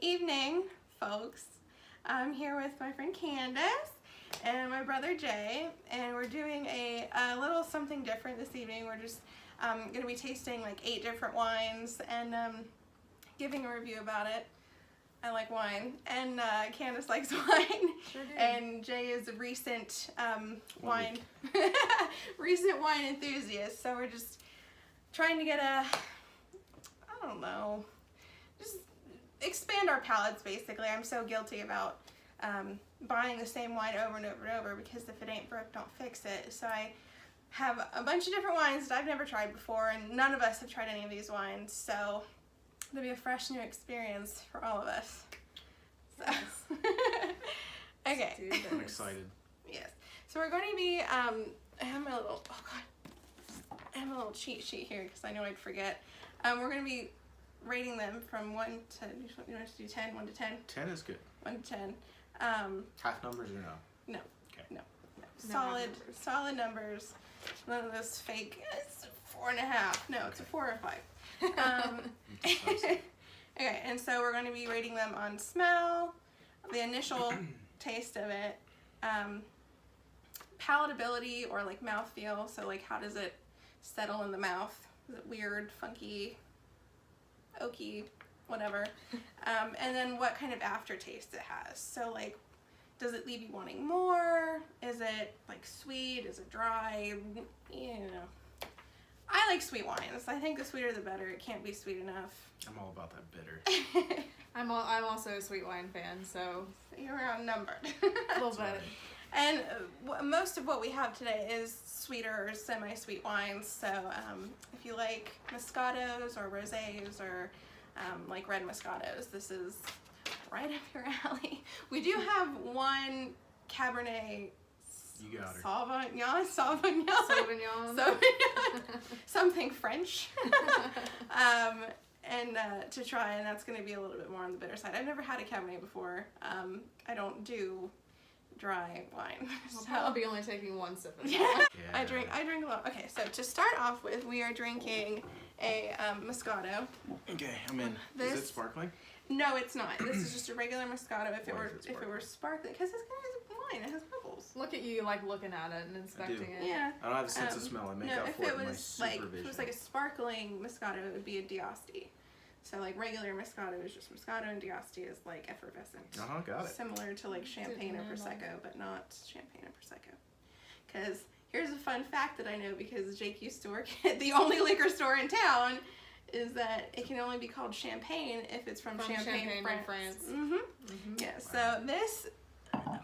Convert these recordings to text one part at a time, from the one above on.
Evening, folks. I'm here with my friend Candice and my brother Jay, and we're doing a little something different this evening. We're just going to be tasting like 8 different wines and giving a review about it. I like wine, and Candice likes wine, Sure do. and Jay is a recent wine recent wine enthusiast. So we're just trying to get I don't know, just expand our palates basically. I'm so guilty about buying the same wine over and over and over because if it ain't broke, don't fix it. So I have a bunch of different wines that I've never tried before, and none of us have tried any of these wines. So it'll be a fresh new experience for all of us. So. Okay. I'm excited. Yes. So we're going to be, I have my little, oh God, I have a little cheat sheet here because I know I'd forget. We're going to be rating them from 1 to, you want to do 10, 1 to 10? 10 is good. 1 to 10. Half numbers or no? No. Okay. No. No Solid numbers. None of this fake, it's 4.5. No, it's a 4 or 5. Okay, and so we're going to be rating them on smell, the initial taste of it, palatability or like mouthfeel, so like how does it settle in the mouth? Is it weird, funky, oaky, whatever? And then what kind of aftertaste it has. So like, does it leave you wanting more? Is it like sweet? Is it dry? You know. I like sweet wines. I think the sweeter the better. It can't be sweet enough. I'm all about that bitter. I'm also a sweet wine fan, so You're outnumbered. a little bit. And most of what we have today is sweeter or semi-sweet wines. So if you like Moscatos or Rosés or like red Moscatos, this is right up your alley. We do have one Cabernet You got her. Sauvignon. Something French. And to try, and that's going to be a little bit more on the bitter side. I've never had a Cabernet before. I don't do dry wine. I'll So. probably be only taking 1 sip of that. Yeah. Yeah. I drink a lot. Okay, so to start off with, we are drinking a Moscato. Okay, I'm in. This- Is it sparkling? No, it's not. This is just a regular Moscato. If it Why were is it sparkling, because it's kind of wine. It has bubbles. Look at you, like, looking at it and inspecting it. Yeah. I don't have a sense of smell. I make No, up if for it it with my was like supervision. if it was like a sparkling Moscato, it would be a D'Asti. So like regular Moscato is just Moscato, and D'Asti is like effervescent. Got it. Similar to like champagne or Didn't know prosecco, but not champagne or prosecco. Because here's a fun fact that I know because Jake used to work at the only liquor store in town, is that it can only be called champagne if it's from Champagne, France. France. Yeah. So this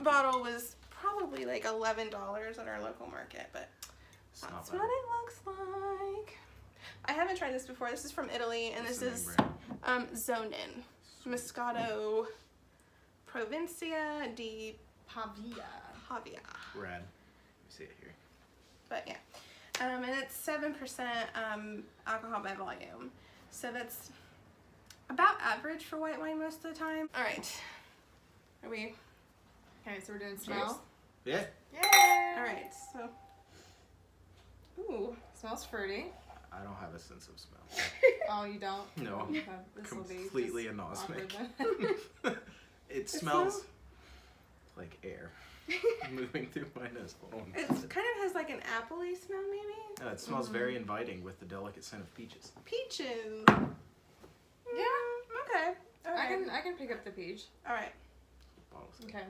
bottle was probably like $11 at our local market, but It's not that's bad. what it looks like. I haven't tried this before. This is from Italy, and What's this the is name brand? Zonin Moscato Provincia di Pavia. Pavia. Rad. Let me see it here. But yeah, and it's 7% alcohol by volume, so that's about average for white wine most of the time. All right, are we? Okay, so we're doing smell. Yeah. Yay! All right, so ooh, Smells fruity. I don't have a sense of smell. Oh, you don't? No. Okay, this will be Completely just anosmic. awkward then. It smells like air moving through my nose. Hold on. it kind of has like an appley smell, maybe. It smells very inviting with the delicate scent of peaches. Peaches. Yeah. Okay. All right. I can pick up the peach. All right. Bottles. Okay.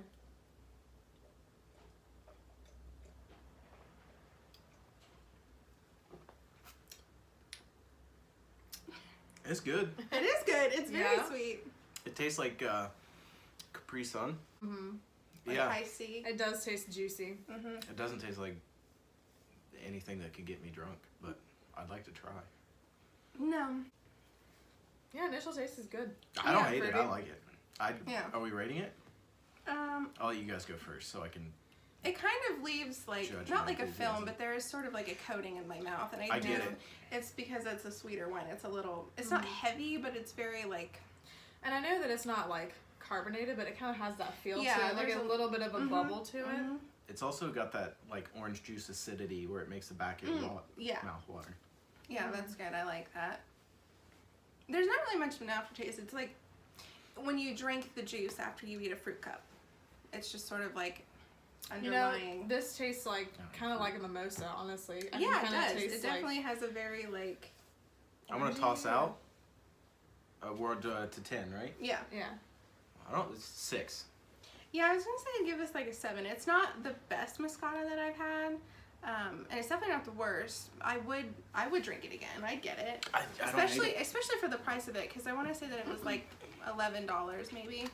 It's good. It is good. It's very Yeah. sweet. It tastes like Capri Sun. Like Yeah. high C. It does taste juicy. It doesn't taste like anything that could get me drunk, but I'd like to try. No. Yeah, initial taste is good. I don't Yeah, hate it. fruity. I like it. Yeah. Are we rating it? I'll let you guys go first so I can. It kind of leaves like, Judge not my like a film, enthusiasm. but there is sort of like a coating in my mouth, and I I know get it. it's because it's a sweeter wine. It's a little, it's not heavy, but it's very like, And I know that it's not like carbonated, but it kind of has that feel Yeah, to it, like there's a a- little bit of a bubble to it. It's also got that like orange juice acidity where it makes the back of your yeah. mouth water. Yeah, that's good. I like that. There's not really much of an aftertaste. It's like, when you drink the juice after you eat a fruit cup. It's just sort of like You know, underlying. this tastes like kind of like a mimosa, honestly. I Yeah, think it does. tastes It definitely has a very like. I'm gonna toss out a word to 10, right? Yeah. Yeah. It's 6. Yeah, I was gonna say I'd give this like a 7. It's not the best Moscato that I've had, and it's definitely not the worst. I would drink it again. I'd get it, I don't hate it. especially for the price of it, because I want to say that it was like $11 maybe.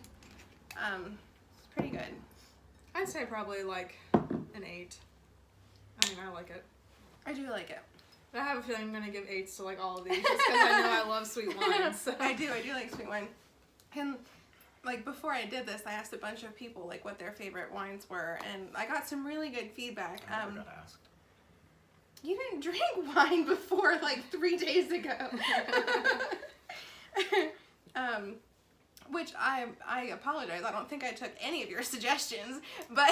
It's pretty good. I'd say probably like an 8. I mean, I like it. I do like it. But I have a feeling I'm gonna give 8s to like all of these just because I know I love sweet wine. So. I do like sweet wine. And like before I did this, I asked a bunch of people like what their favorite wines were, and I got some really good feedback. I never got asked. You didn't drink wine before like 3 days ago. Which I apologize. I don't think I took any of your suggestions, but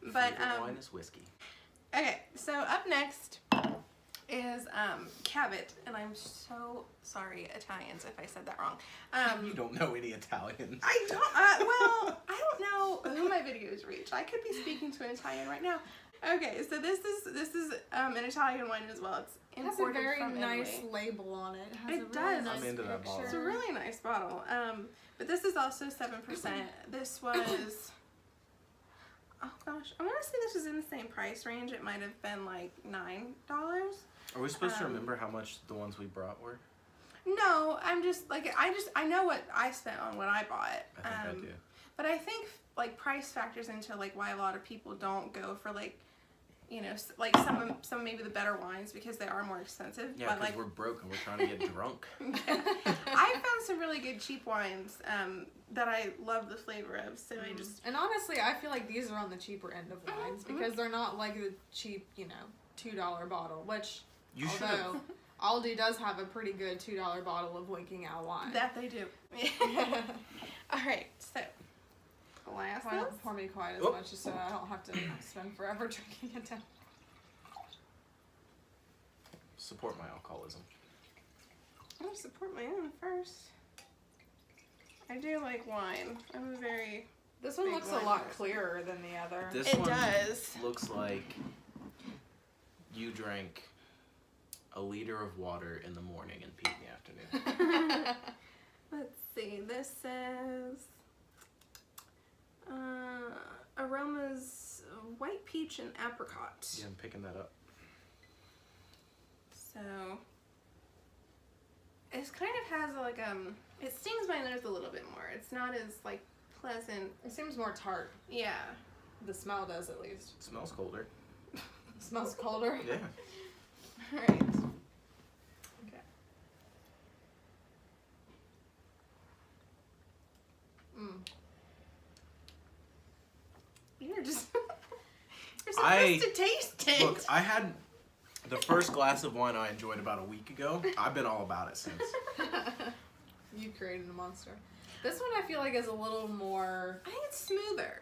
Favorite wine is whiskey. okay. So up next is Cavit, and I'm so sorry, Italians, if I said that wrong. You don't know any Italians. I don't. Well, I don't know who my videos reach. I could be speaking to an Italian right now. Okay, so this is an Italian wine as well. It's It has imported a very from nice Italy. label on it. It has It a really does. nice I'm into that bottle. It's a really nice bottle. But this is also 7%. This was. Oh gosh, I want to say this was in the same price range. It might have been like $9. Are we supposed to remember how much the ones we brought were? No, I'm just like I know what I spent on what I bought. I think I do. But I think like price factors into like why a lot of people don't go for like, you know, like some maybe the better wines because they are more expensive. Yeah, but because like we're broke and we're trying to get drunk. I found some really good cheap wines that I love the flavor of. So I just And honestly, I feel like these are on the cheaper end of wines because they're not like the cheap, you know, $2 bottle, which You should have. although Aldi does have a pretty good $2 bottle of Winking Owl wine. that they do. All right, so glasses. Why not pour me quite as Oh. much so I don't have to spend forever drinking it down. Support my alcoholism. I'm gonna support my own first. I do like wine. I'm a very. This one Big looks wine a lot person. clearer than the other. This It one does. looks like you drank a liter of water in the morning and peed in the afternoon. Let's see. This says aromas white peach and apricot. Yeah, I'm picking that up. So it kind of has like it stings my nose a little bit more. It's not as like pleasant. It seems more tart. Yeah. The smell does at least. It smells colder. It smells colder. Yeah. All right. Okay. Mm. You're just you're I- supposed to taste it. Look, I had the first glass of wine I enjoyed about a week ago. I've been all about it since. You created a monster. This one I feel like is a little more. I think it's smoother.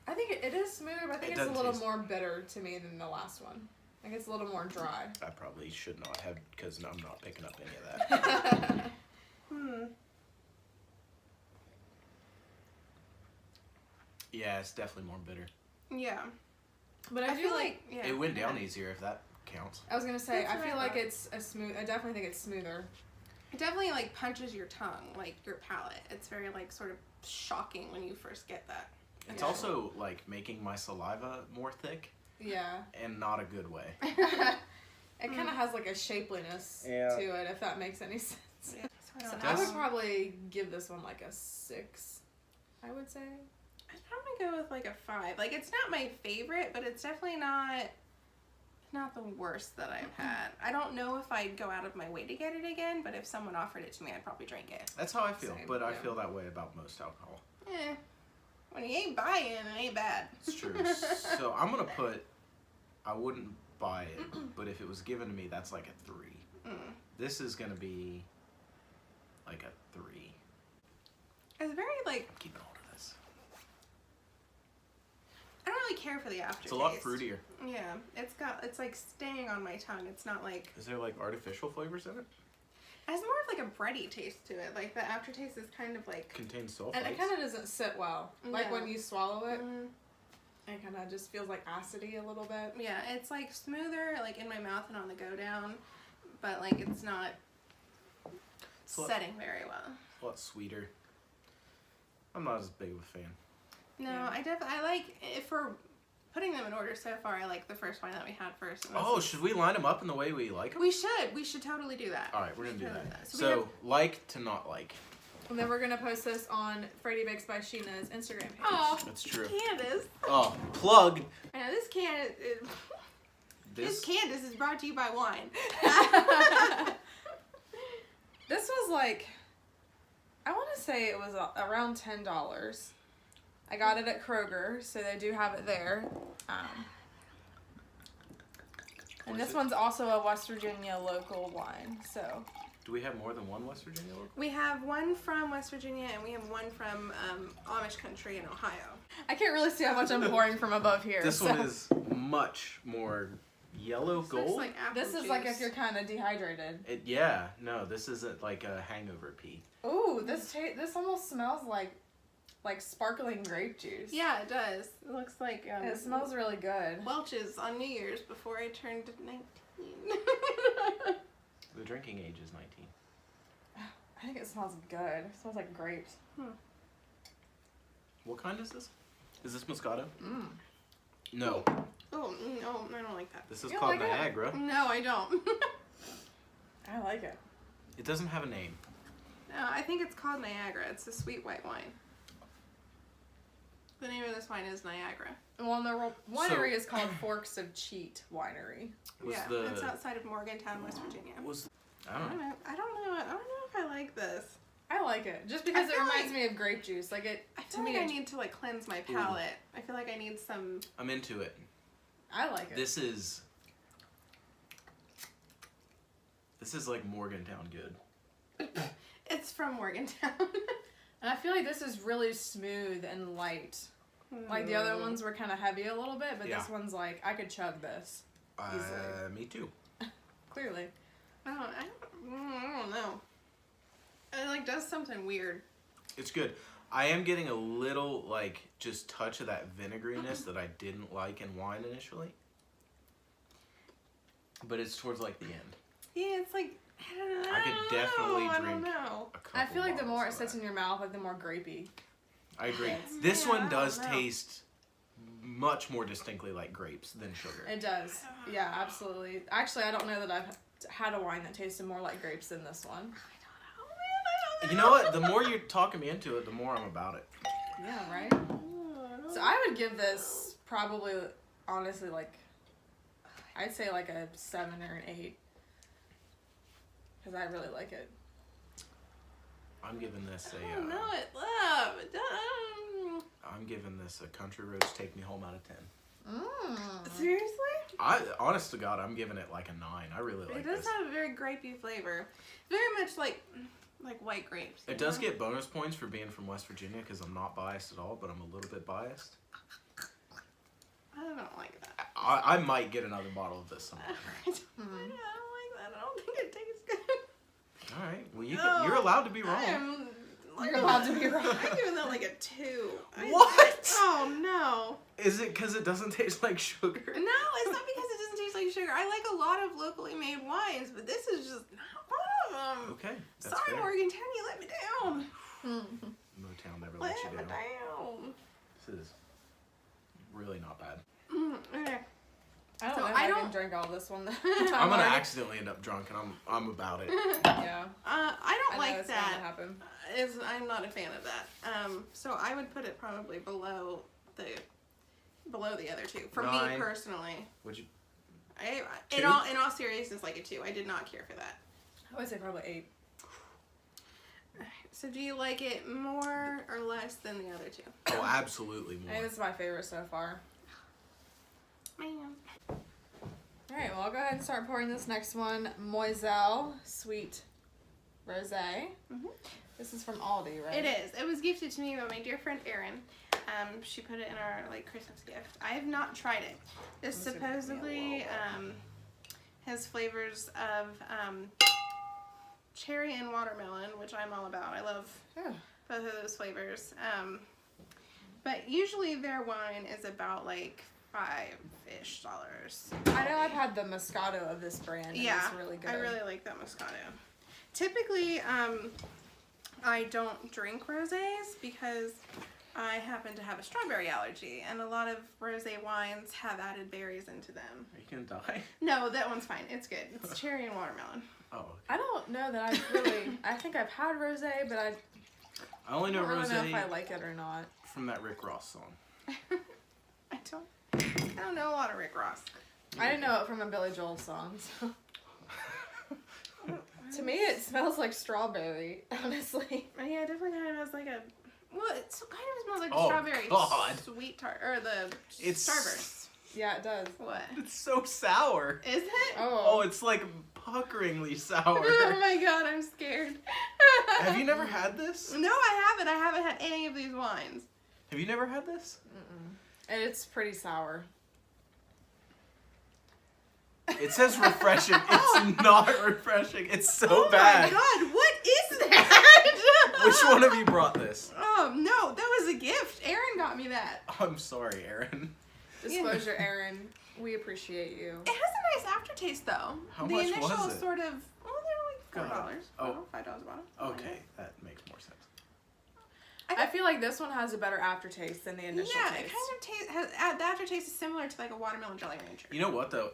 I think it is smoother, but I think It it's a doesn't little taste- more bitter to me than the last one. I think it's a little more dry. I probably should not have because I'm not picking up any of that. Yeah, it's definitely more bitter. Yeah. But I feel like yeah. It went down easier if that counts. I was gonna say, That's I what feel I like thought. it's a smooth. I definitely think it's smoother. It definitely like punches your tongue, like your palate. It's very like sort of shocking when you first get that. It's Yeah. also like making my saliva more thick Yeah. and not a good way. It kind of has like a shapeliness Yeah. to it, if that makes any sense. Yeah, so I So don't I know. would probably give this one like a 6. I would say. I'd probably go with like a 5. Like it's not my favorite, but it's definitely not the worst that I've had. I don't know if I'd go out of my way to get it again, but if someone offered it to me, I'd probably drink it. That's how I feel, Same, but I yeah. feel that way about most alcohol. When you ain't buying, it ain't bad. It's true. So I'm gonna put. I wouldn't buy it, but if it was given to me, that's like a 3. This is gonna be like a 3. It's very like I'm keeping hold of this. I don't really care for the aftertaste. It's a lot fruitier. Yeah, it's like staying on my tongue. It's not like Is there like artificial flavors in it? has more of like a bready taste to it. Like the aftertaste is kind of like Contains sulfites. And it kind of doesn't sit well. Like Yeah. when you swallow it, it kind of just feels like acidy a little bit. Yeah, it's like smoother like in my mouth and on the go down, but like it's not setting very well. A lot sweeter. I'm not as big of a fan. No, Yeah. I like, if for putting them in order so far, I like the first one that we had first. And this Oh, is- should we line them up in the way we like them? We should totally do that. All right, we're gonna do Totally that. So So, we have- like to not like. And then we're going to post this on Freddy Bakes by Sheena's Instagram page. Oh, That's true. Candice. Oh, plug. I know this This. Candice is brought to you by wine. This was like, I want to say it was around $10. I got it at Kroger, so they do have it there. And this one's also a West Virginia local wine, so. Do we have more than one West Virginia local? We have one from West Virginia and we have one from Amish country in Ohio. I can't really see how much I'm pouring from above here. This so. one is much more yellow This looks gold. like apple This is juice. like if you're kind of dehydrated. Yeah, no, this isn't like a hangover pee. Ooh, this almost smells like sparkling grape juice. Yeah, it does. It looks like It smells really good. Welch's on New Year's before I turned 19. The drinking age is 19. I think it smells good. It smells like grapes. What kind is this? Is this Moscato? Mm. No, Oh, no, I don't like that. this is You called like it? Niagara. No, I don't. I like it. It doesn't have a name. No, I think it's called Niagara. It's a sweet white wine. The name of this wine is Niagara. Well, the winery is called Forks of Cheat Winery. Was Yeah, the it's outside of Morgantown, West Virginia. was I I don't don't know. know. I don't know if I like this. I like it just because I it feel reminds like- me of grape juice. Like it I to feel me. like I need to like cleanse my palate. I feel like I need some. I'm into it. I like it. This is like Morgantown good. It's from Morgantown. And I feel like this is really smooth and light. Like the other ones were kind of heavy a little bit, but Yeah. this one's like I could chug this easily. Me too. Clearly. I don't know. It like does something weird. It's good. I am getting a little like just touch of that vinegariness that I didn't like in wine initially. But it's towards like the end. Yeah, it's like I don't know. I could definitely I don't drink know. a couple I feel like the more it bottles of sits that. in your mouth, like the more grapey. I agree. It's- This yeah, I one don't does know. taste much more distinctly like grapes than sugar. It does. Yeah, absolutely. Actually, I don't know that I've had a wine that tasted more like grapes than this one. I don't You know what? The more you're talking me into it, the more I'm about it. Yeah, right? So I would give this probably, honestly, like, I'd say like a 7 or an 8. Because I really like it. I'm giving this I a. don't know it. Love. It does. I'm giving this a Country Roads Take Me Home out of 10. Seriously? Honest to God, I'm giving it like a 9. I really like It does this. have a very grapey flavor. Very much like white grapes. It does get bonus points for being from West Virginia because I'm not biased at all, but I'm a little bit biased. I don't like that. I might get another bottle of this sometime. I don't like that. I don't think it tastes good. All right. Well, you're allowed to be wrong. You're allowed to be wrong. I'm giving that like a 2. What? Oh no. Is it because it doesn't taste like sugar? No, it's not because it doesn't taste like sugar. I like a lot of locally made wines, but this is just not one of them. Okay. That's Sorry, fair. Morgantown, you let me down. Motown never Let lets you me down. down. This is really not bad. Okay. I don't So know if I I don't- can drink all this one. I'm gonna accidentally end up drunk, and I'm about it. Yeah. I I don't know like it's gonna that. happen. I'm not a fan of that. So I would put it probably below the other two. For me 9. personally. Would you? In 2? all seriousness, like a 2. I did not care for that. I would say probably 8. So do you like it more or less than the other two? Oh, absolutely I think more. this is my favorite so far. Man. Alright, well I'll go ahead and start pouring this next one. Moiselle Sweet Rosé. Mhm. This is from Aldi, right? It is. It was gifted to me by my dear friend Erin. She put it in our Christmas gift. I have not tried it. This This would be a supposedly has flavors of cherry and watermelon, which I'm all about. I love both of those flavors. But usually their wine is about like $5-ish. I know I've had the Moscato of this brand. And it's really good. I really like that Moscato. Typically, I don't drink rosés because I happen to have a strawberry allergy, and a lot of rosé wines have added berries into them. Are you gonna die? No, that one's fine. It's good. It's cherry and watermelon. Oh. Okay. I don't know that I've really. I think I've had rosé, but I only know don't rosé know if I like it or not. from that Rick Ross song. I don't know a lot of Rick Ross. I didn't know it from a Billy Joel song. So. To me, it smells like strawberry. Honestly. Yeah, it definitely kind of has like a. Well, it kind of smells like the Oh, strawberry God. sweet tart or the It's Starburst. Yeah, it does. What? It's so sour. Is it? Oh, it's like puckeringly sour. Oh my god, I'm scared. Have you never had this? No, I haven't. I haven't had any of these wines. Have you never had this? And it's pretty sour. It says refreshing. It's not refreshing. It's so Oh bad. my god, what is that? Which one of you brought this? Oh no, that was a gift. Aaron got me that. I'm sorry, Aaron. Disclosure, Aaron. We appreciate you. It has a nice aftertaste though. How the much initial was it? sort of, well, they're like $4. God. Oh. $5 a bottle. Okay, that makes more sense. I feel like this one has a better aftertaste than the initial Yeah, taste. it kind of has the aftertaste is similar to like a watermelon Jolly Rancher. You know what though?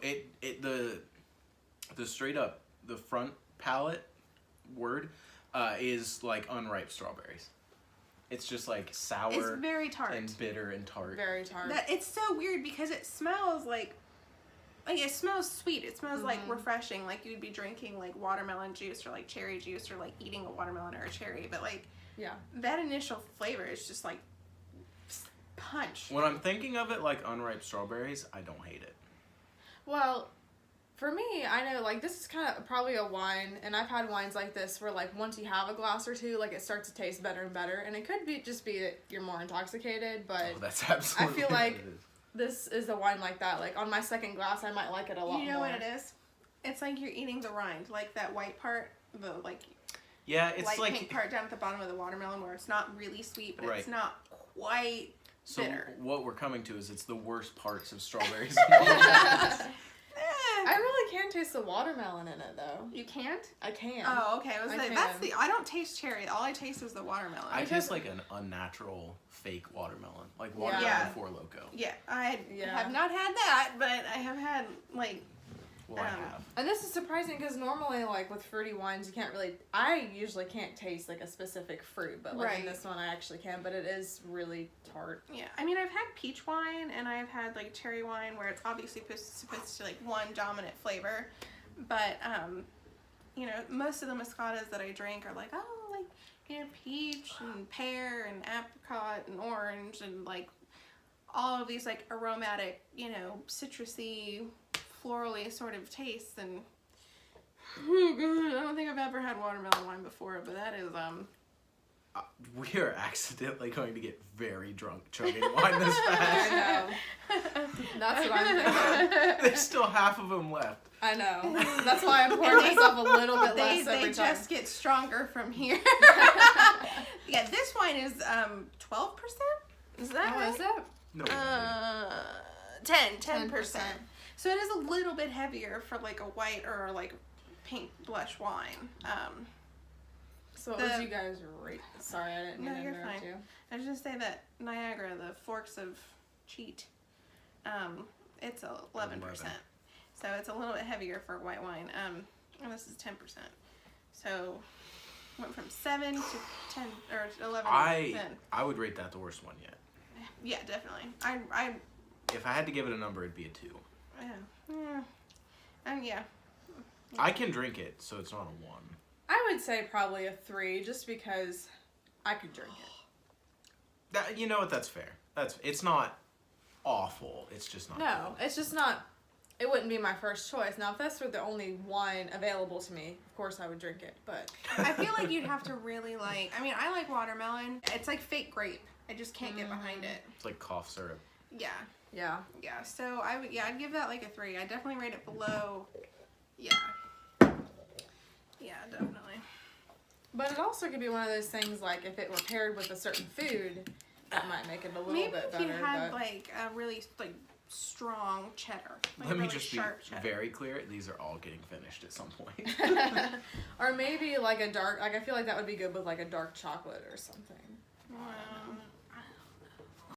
The straight up the front palate word is like unripe strawberries. It's just like sour. It's very tart and bitter and tart. Very tart. That it's so weird because it smells like it smells sweet. It smells like refreshing, like you'd be drinking like watermelon juice or like cherry juice or like eating a watermelon or a cherry. But like that initial flavor is just like punch. When I'm thinking of it like unripe strawberries, I don't hate it. Well, for me, I know like this is kind of probably a wine, and I've had wines like this where like once you have a glass or two, like it starts to taste better and better, and it could be just be that you're more intoxicated, but That's absolutely. I feel like what it is. this is a wine like that. Like on my second glass, I might like it a lot more. You know what it is? It's like you're eating the rind, like that white part, the like Yeah, it's light like pink part down at the bottom of the watermelon where it's not really sweet, but Right. it's not quite so bitter. what we're coming to is it's the worst parts of strawberries. I really can taste the watermelon in it though. You can't? I can. Oh, okay. I was I like, can. I don't taste cherry. All I taste is the watermelon. I taste like an unnatural fake watermelon, like watermelon Yeah. Four Loko. Yeah, I Yeah. have not had that, but I have had like. Well, I have. And this is surprising because normally, like with fruity wines, you can't really. I usually can't taste like a specific fruit, but like in Right. this one, I actually can. But it is really tart. Yeah, I mean, I've had peach wine and I've had like cherry wine where it's obviously supposed to like one dominant flavor, but you know, most of the Moscatos that I drink are like, oh, like you know, peach and pear and apricot and orange and like all of these like aromatic, you know, citrusy, florally sort of tastes. And oh god, I don't think I've ever had watermelon wine before, but that is We are accidentally going to get very drunk chugging wine this fast. I know. That's what I'm thinking. There's still half of them left. I know. That's why I'm pouring myself a little bit less every they time. just get stronger from here. Yeah, this wine is 12%. Is that Oh, right? is it? No. 10%. So it is a little bit heavier for like a white or like pink blush wine. So what would you guys rate? Sorry, I didn't mean No, to you're interrupt fine. you. I was just say that Niagara, the Forks of Cheat, it's 11%. So it's a little bit heavier for white wine. And this is 10%. So went from 7 to 10 or 11 to 10. I would rate that the worst one yet. Yeah, definitely. If I had to give it a number, it'd be a 2. Yeah. I can drink it, so it's not a 1. I would say probably a 3, just because I could drink it. You know what? That's fair. It's not awful. It's just not. No, good. it's just not. It wouldn't be my first choice. Now, if this were the only wine available to me, of course I would drink it. But I feel like you'd have to really like. I mean, I like watermelon. It's like fake grape. I just can't get behind it. It's like cough syrup. Yeah. yeah, Yeah. So I would. Yeah, I'd give that like a 3. I definitely rate it below. Yeah. Yeah, definitely. But it also could be one of those things like if it were paired with a certain food, that might make it a little Maybe bit if better. you had but... like a really like strong cheddar. Like Let a me really just be sharp cheddar. very clear. These are all getting finished at some point. Or maybe like a dark, like I feel like that would be good with like a dark chocolate or something. Wow.